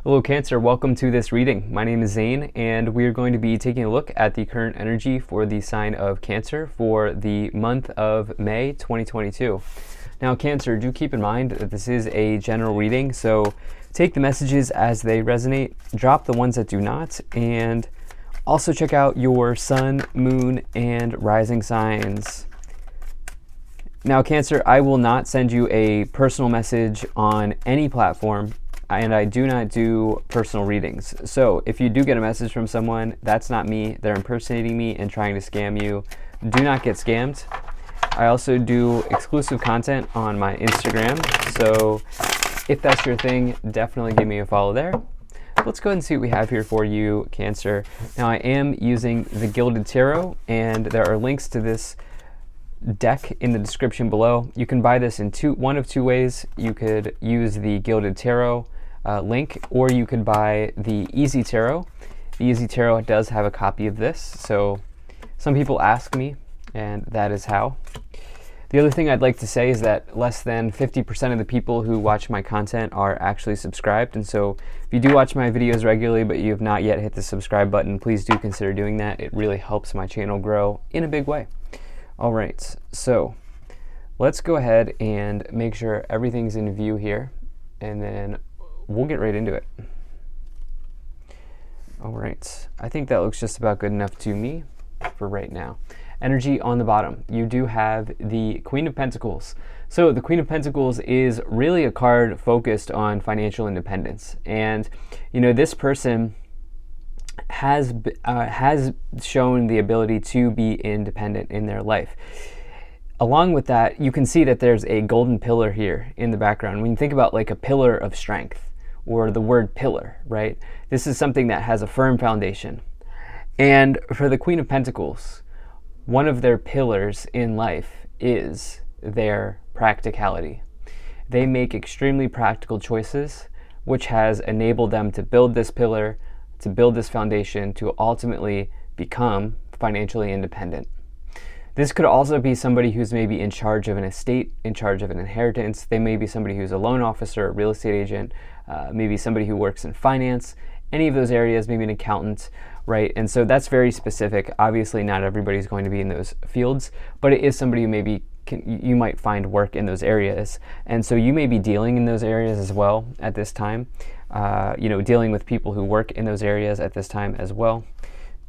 Hello Cancer, welcome to this reading. My name is Zane and we are going to be taking a look at the current energy for the sign of Cancer for the month of May 2022. Now Cancer, do keep in mind that this is a general reading, so take the messages as they resonate, drop the ones that do not, and also check out your sun, moon, and rising signs. Now Cancer, I will not send you a personal message on any platform, and I do not do personal readings. So if you do get a message from someone, that's not me. They're impersonating me and trying to scam you. Do not get scammed. I also do exclusive content on my Instagram, so if that's your thing, definitely give me a follow there. Let's go ahead and see what we have here for you, Cancer. Now I am using the Gilded Tarot, and there are links to this deck in the description below. You can buy this in one of two ways. You could use the Gilded Tarot link, or you could buy the Easy Tarot. The Easy Tarot does have a copy of this, so some people ask me, and that is how. The other thing I'd like to say is that less than 50% of the people who watch my content are actually subscribed, and so if you do watch my videos regularly but you have not yet hit the subscribe button, please do consider doing that. It really helps my channel grow in a big way. All right, so let's go ahead and make sure everything's in view here, and then we'll get right into it. All right, I think that looks just about good enough to me for right now. Energy on the bottom, you do have the Queen of Pentacles. So the Queen of Pentacles is really a card focused on financial independence, and you know, this person has shown the ability to be independent in their life. Along with that, you can see that there's a golden pillar here in the background. When you think about like a pillar of strength, or the word pillar, right? This is something that has a firm foundation. And for the Queen of Pentacles, one of their pillars in life is their practicality. They make extremely practical choices, which has enabled them to build this pillar, to build this foundation, to ultimately become financially independent. This could also be somebody who's maybe in charge of an estate, in charge of an inheritance. They may be somebody who's a loan officer, a real estate agent, maybe somebody who works in finance, any of those areas, maybe an accountant, right? And so that's very specific. Obviously, not everybody's going to be in those fields, but it is somebody who maybe you might find work in those areas. And so you may be dealing in those areas as well at this time, you know, dealing with people who work in those areas at this time as well.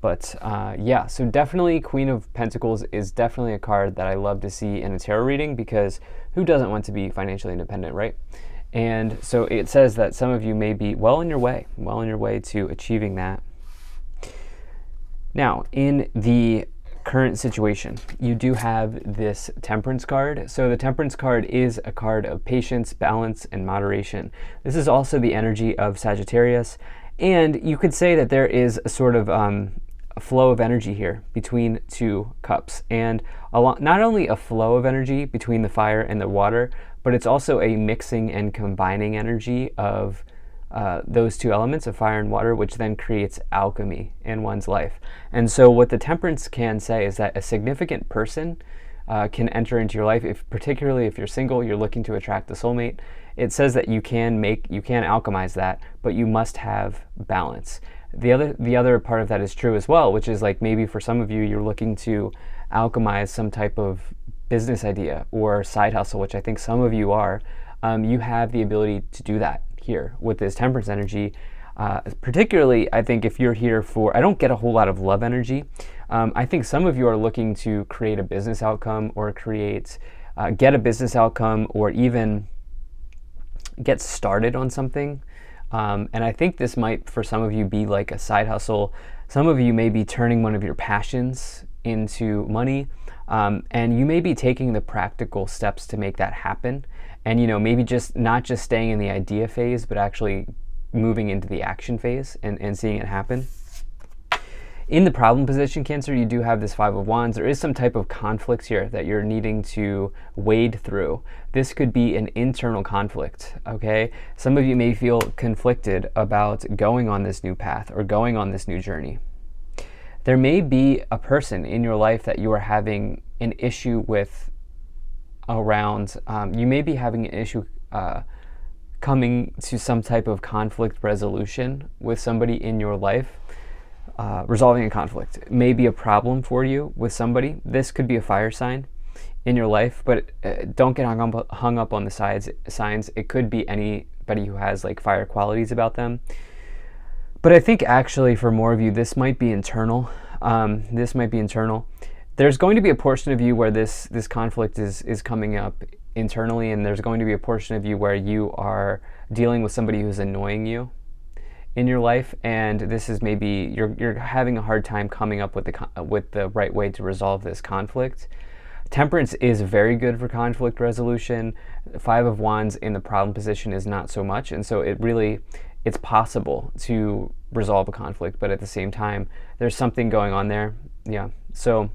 But yeah, so definitely Queen of Pentacles is definitely a card that I love to see in a tarot reading, because who doesn't want to be financially independent, right? And so it says that some of you may be well on your way to achieving that. Now, in the current situation, you do have this Temperance card. So the Temperance card is a card of patience, balance, and moderation. This is also the energy of Sagittarius, and you could say that there is a sort of a flow of energy here between two cups, and not only a flow of energy between the fire and the water, but it's also a mixing and combining energy of those two elements of fire and water, which then creates alchemy in one's life. And so what the Temperance can say is that a significant person can enter into your life, particularly if you're single, you're looking to attract a soulmate. It says that you can alchemize that, but you must have balance. The other part of that is true as well, which is like maybe for some of you, you're looking to alchemize some type of business idea or side hustle, which I think some of you are. You have the ability to do that here with this Temperance energy. Particularly, I think if you're here for, I don't get a whole lot of love energy. I think some of you are looking to create a business outcome, or get a business outcome, or even get started on something. And I think this might, for some of you, be like a side hustle. Some of you may be turning one of your passions into money, and you may be taking the practical steps to make that happen. And you know, maybe not just staying in the idea phase, but actually moving into the action phase and seeing it happen. In the problem position, Cancer, you do have this Five of Wands. There is some type of conflict here that you're needing to wade through. This could be an internal conflict, okay? Some of you may feel conflicted about going on this new path or going on this new journey. There may be a person in your life that you are having an issue with around, you may be having an issue coming to some type of conflict resolution with somebody in your life. Resolving a conflict may be a problem for you with somebody. This could be a fire sign in your life, but don't get hung up on the signs. It could be anybody who has like fire qualities about them. But I think actually for more of you, this might be internal. There's going to be a portion of you where this conflict is coming up internally, and there's going to be a portion of you where you are dealing with somebody who's annoying you in your life, and this is maybe you're having a hard time coming up with the right way to resolve this conflict. Temperance is very good for conflict resolution. Five of Wands in the problem position is not so much, and so it's possible to resolve a conflict, but at the same time, there's something going on there. Yeah. So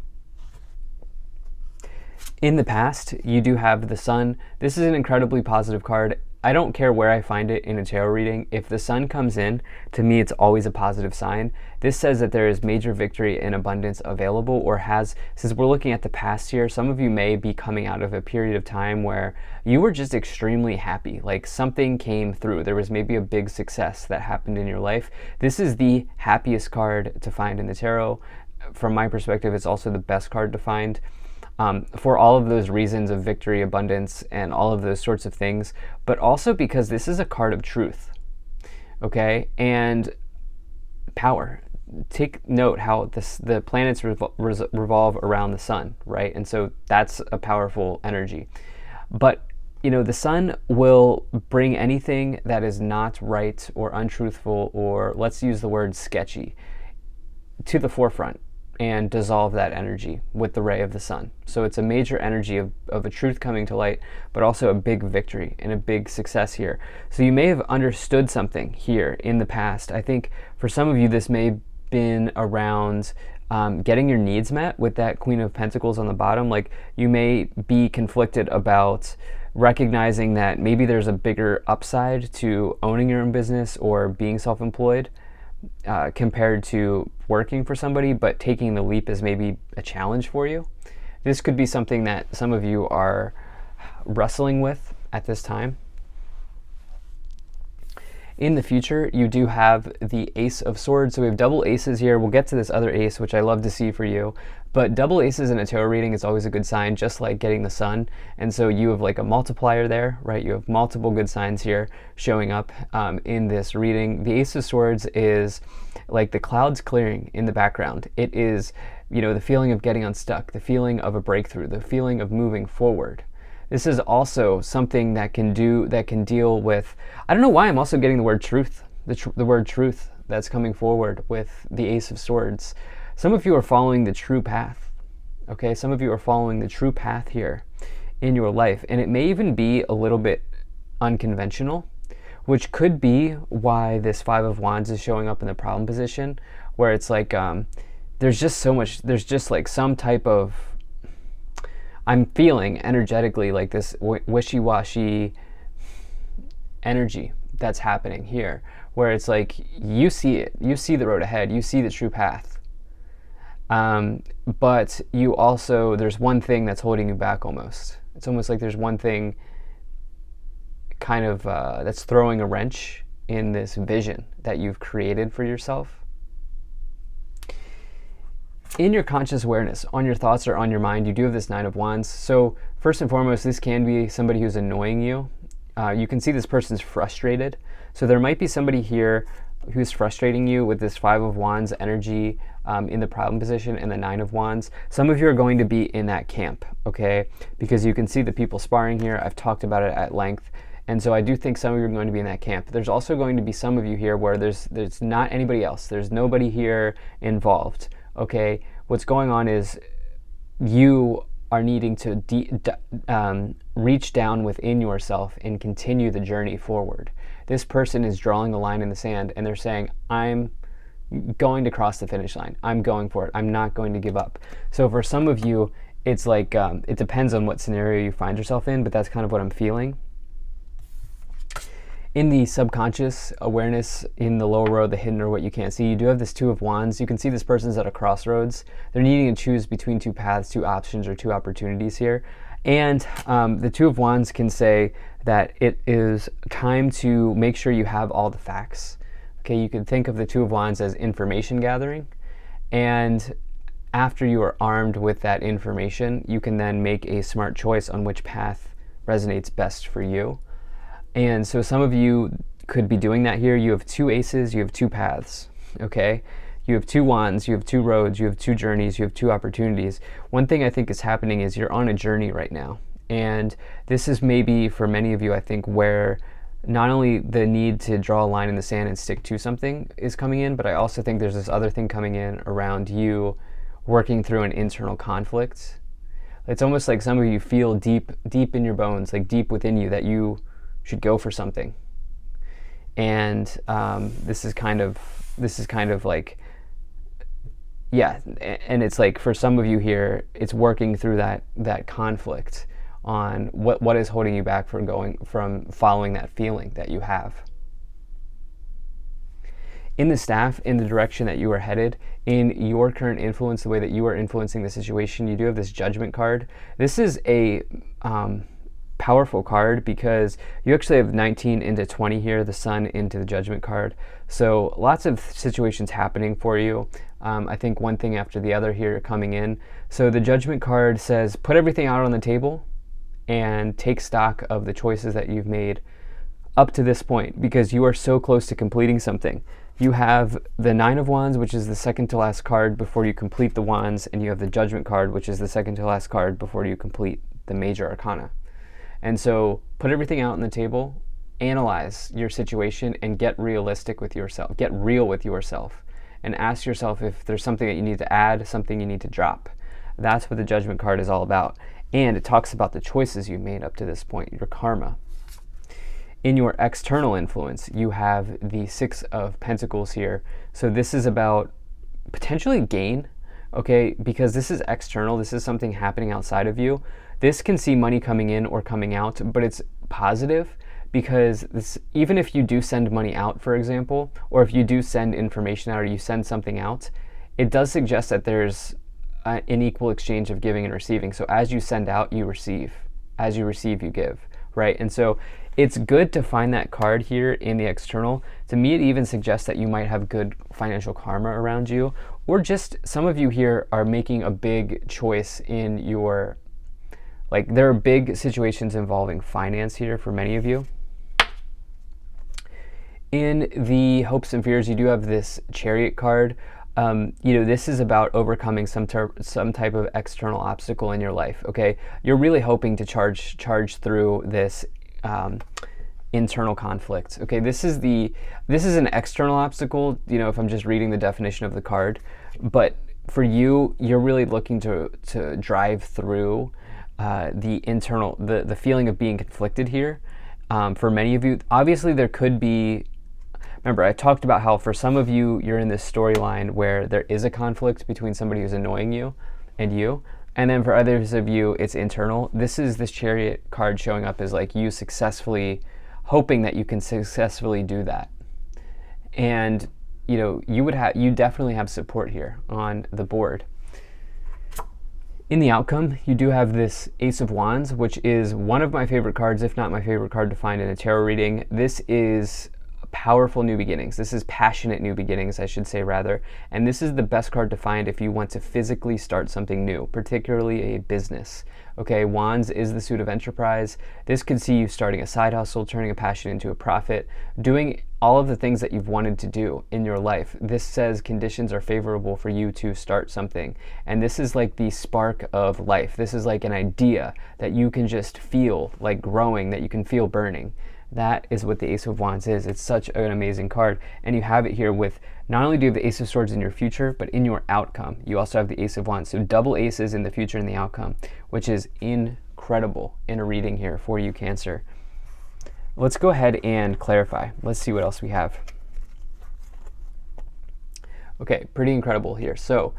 in the past, you do have the Sun. This is an incredibly positive card. I don't care where I find it in a tarot reading. If the Sun comes in, to me, it's always a positive sign. This says that there is major victory and abundance available, or since we're looking at the past here, some of you may be coming out of a period of time where you were just extremely happy, like something came through. There was maybe a big success that happened in your life. This is the happiest card to find in the tarot. From my perspective, it's also the best card to find. For all of those reasons of victory, abundance, and all of those sorts of things, but also because this is a card of truth, okay, and power. Take note how the planets revolve around the Sun, right? And so that's a powerful energy. But the Sun will bring anything that is not right or untruthful, or let's use the word sketchy, to the forefront and dissolve that energy with the ray of the Sun. So it's a major energy of a truth coming to light, but also a big victory and a big success here. So you may have understood something here in the past. I think for some of you, this may have been around getting your needs met with that Queen of Pentacles on the bottom. Like you may be conflicted about recognizing that maybe there's a bigger upside to owning your own business or being self-employed compared to working for somebody, but taking the leap is maybe a challenge for you. This could be something that some of you are wrestling with at this time. In the future, you do have the Ace of Swords. So we have double aces here. We'll get to this other ace, which I love to see for you. But double aces in a tarot reading is always a good sign, just like getting the Sun. And so you have like a multiplier there, right? You have multiple good signs here showing up in this reading. The Ace of Swords is like the clouds clearing in the background. It is, the feeling of getting unstuck, the feeling of a breakthrough, the feeling of moving forward. This is also something that can deal with, I don't know why I'm also getting the word truth, the word truth that's coming forward with the Ace of Swords. Some of you are following the true path, okay? Some of you are following the true path here in your life, and it may even be a little bit unconventional, which could be why this Five of Wands is showing up in the problem position, where it's like there's just like some type of, I'm feeling energetically like this wishy-washy energy that's happening here, where it's like you see the road ahead, you see the true path, but you also, there's one thing that's holding you back almost. It's almost like there's one thing kind of that's throwing a wrench in this vision that you've created for yourself. In your conscious awareness, on your thoughts or on your mind, you do have this Nine of Wands. So first and foremost, this can be somebody who's annoying you. You can see this person's frustrated. So there might be somebody here who's frustrating you with this Five of Wands energy in the problem position and the Nine of Wands. Some of you are going to be in that camp, okay? Because you can see the people sparring here. I've talked about it at length. And so I do think some of you are going to be in that camp. There's also going to be some of you here where there's not anybody else. There's nobody here involved. Okay, what's going on is you are needing to reach down within yourself and continue the journey forward. This person is drawing a line in the sand and they're saying, I'm going to cross the finish line. I'm going for it. I'm not going to give up. So for some of you, it's like, it depends on what scenario you find yourself in, but that's kind of what I'm feeling. In the subconscious awareness, in the lower row, the hidden or what you can't see, you do have this Two of Wands. You can see this person's at a crossroads. They're needing to choose between two paths, two options, or two opportunities here. And the Two of Wands can say that it is time to make sure you have all the facts. Okay, you could think of the Two of Wands as information gathering, and after you are armed with that information, you can then make a smart choice on which path resonates best for you. And so some of you could be doing that here. You have two aces, you have two paths, okay? You have two wands, you have two roads, you have two journeys, you have two opportunities. One thing I think is happening is you're on a journey right now. And this is maybe for many of you, I think, where not only the need to draw a line in the sand and stick to something is coming in, but I also think there's this other thing coming in around you working through an internal conflict. It's almost like some of you feel deep in your bones, like deep within you, that you should go for something. And this is kind of like, yeah, and it's like for some of you here, it's working through that conflict on what is holding you back from following that feeling that you have. In the staff, in the direction that you are headed, in your current influence, the way that you are influencing the situation, you do have this Judgment card. This is a powerful card because you actually have 19 into 20 here, the Sun into the Judgment card. So lots of situations happening for you. I think one thing after the other here coming in. So the Judgment card says, put everything out on the table and take stock of the choices that you've made up to this point, because you are so close to completing something. You have the Nine of Wands, which is the second to last card before you complete the Wands, and you have the Judgment card, which is the second to last card before you complete the Major Arcana. And so put everything out on the table, analyze your situation, and get realistic with yourself. Get real with yourself and ask yourself if there's something that you need to add, something you need to drop. That's what the Judgment card is all about. And it talks about the choices you made up to this point, your karma. In your external influence, you have the Six of Pentacles here. So this is about potentially gain, okay? Because this is external. This is something happening outside of you. This can see money coming in or coming out, but it's positive because even if you do send money out, for example, or if you do send information out or you send something out, it does suggest that there's an equal exchange of giving and receiving. So as you send out, you receive. As you receive, you give, right? And so it's good to find that card here in the external. To me, it even suggests that you might have good financial karma around you, or just some of you here are making a big choice in your, like there are big situations involving finance here for many of you. In the hopes and fears, you do have this Chariot card. This is about overcoming some type of external obstacle in your life. Okay, you're really hoping to charge through this internal conflict. Okay, this is an external obstacle. If I'm just reading the definition of the card, but for you, you're really looking to drive through the internal, the feeling of being conflicted here. For many of you, obviously there could be. Remember, I talked about how for some of you, you're in this storyline where there is a conflict between somebody who's annoying you and you. And then for others of you, it's internal. This Chariot card showing up as like you hoping that you can successfully do that. And, you definitely have support here on the board. In the outcome, you do have this Ace of Wands, which is one of my favorite cards, if not my favorite card to find in a tarot reading. This is powerful new beginnings. This is passionate new beginnings, I should say, rather. And this is the best card to find if you want to physically start something new, particularly a business. Okay, Wands is the suit of enterprise. This could see you starting a side hustle, turning a passion into a profit, doing all of the things that you've wanted to do in your life. This says conditions are favorable for you to start something. And this is like the spark of life. This is like an idea that you can just feel like growing, that you can feel burning. That is what the Ace of Wands is. It's such an amazing card. And you have it here with, not only do you have the Ace of Swords in your future, but in your outcome, you also have the Ace of Wands. So double aces in the future and the outcome, which is incredible in a reading here for you, Cancer. Let's go ahead and clarify. Let's see what else we have. Okay, pretty incredible here. So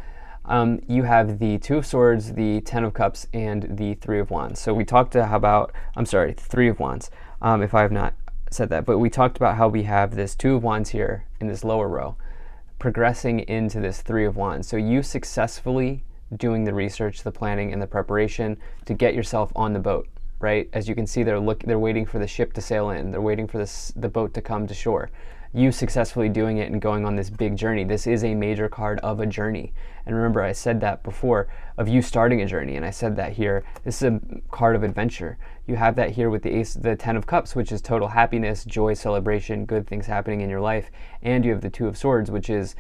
you have the Two of Swords, the Ten of Cups, and the Three of Wands. So we talked about, Three of Wands. If I have not said that, but we talked about how we have this Two of Wands here in this lower row, progressing into this Three of Wands. So you successfully doing the research, the planning, and the preparation to get yourself on the boat. right? As you can see, they're waiting for the ship to sail in. They're waiting for the boat to come to shore. You successfully doing it and going on this big journey. This is a major card of a journey. And remember, I said that before, of you starting a journey, and I said that here. This is a card of adventure. You have that here with the Ten of Cups, which is total happiness, joy, celebration, good things happening in your life. And you have the Two of Swords, which is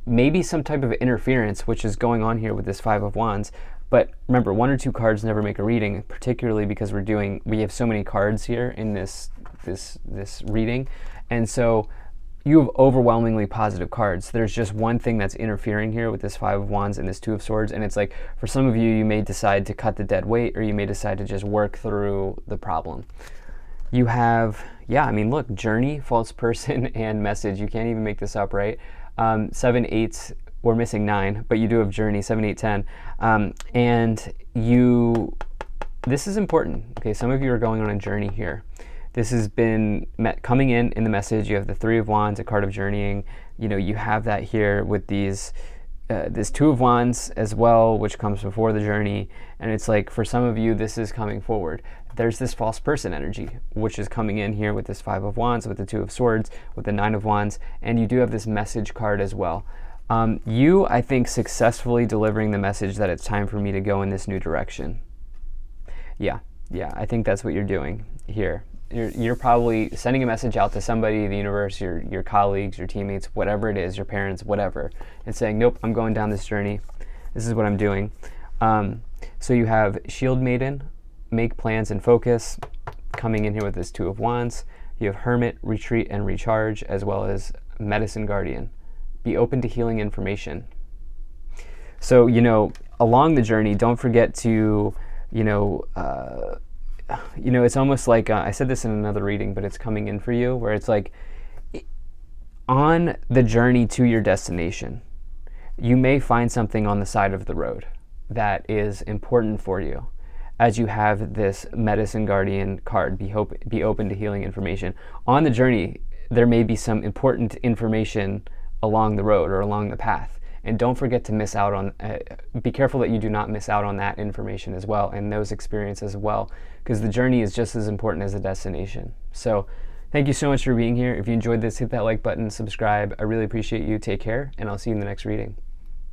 maybe some type of interference, which is going on here with this Five of Wands. But remember, one or two cards never make a reading, particularly because we have so many cards here in this reading. And so you have overwhelmingly positive cards. There's just one thing that's interfering here with this Five of Wands and this Two of Swords. And it's like, for some of you, you may decide to cut the dead weight, or you may decide to just work through the problem. You have, yeah, I mean, look, journey, false person, and message. You can't even make this up, right? 7, 8, we're missing 9, but you do have journey, 7, 8, 10. And this is important. Okay, some of you are going on a journey here. This has been coming in the message. You have the Three of Wands, a card of journeying. You know, you have that here with this Two of Wands as well, which comes before the journey. And it's like, for some of you, this is coming forward. There's this false person energy, which is coming in here with this Five of Wands, with the Two of Swords, with the Nine of Wands. And you do have this message card as well. You, I think, successfully delivering the message that it's time for me to go in this new direction. Yeah, I think that's what you're doing here. You're probably sending a message out to somebody, the universe, your colleagues, your teammates, whatever it is, your parents, whatever, and saying, nope, I'm going down this journey. This is what I'm doing. So you have Shield Maiden, make plans and focus, coming in here with this Two of Wands. You have Hermit, retreat and recharge, as well as Medicine Guardian. Be open to healing information. So, along the journey, don't forget to, it's almost like, I said this in another reading, but it's coming in for you, where it's like, on the journey to your destination, you may find something on the side of the road that is important for you. As you have this Medicine Guardian card, be open to healing information. On the journey, there may be some important information along the road or along the path. And don't forget to miss out on, be careful that you do not miss out on that information as well, and those experiences as well, because the journey is just as important as the destination. So thank you so much for being here. If you enjoyed this, hit that like button, subscribe. I really appreciate you. Take care, and I'll see you in the next reading.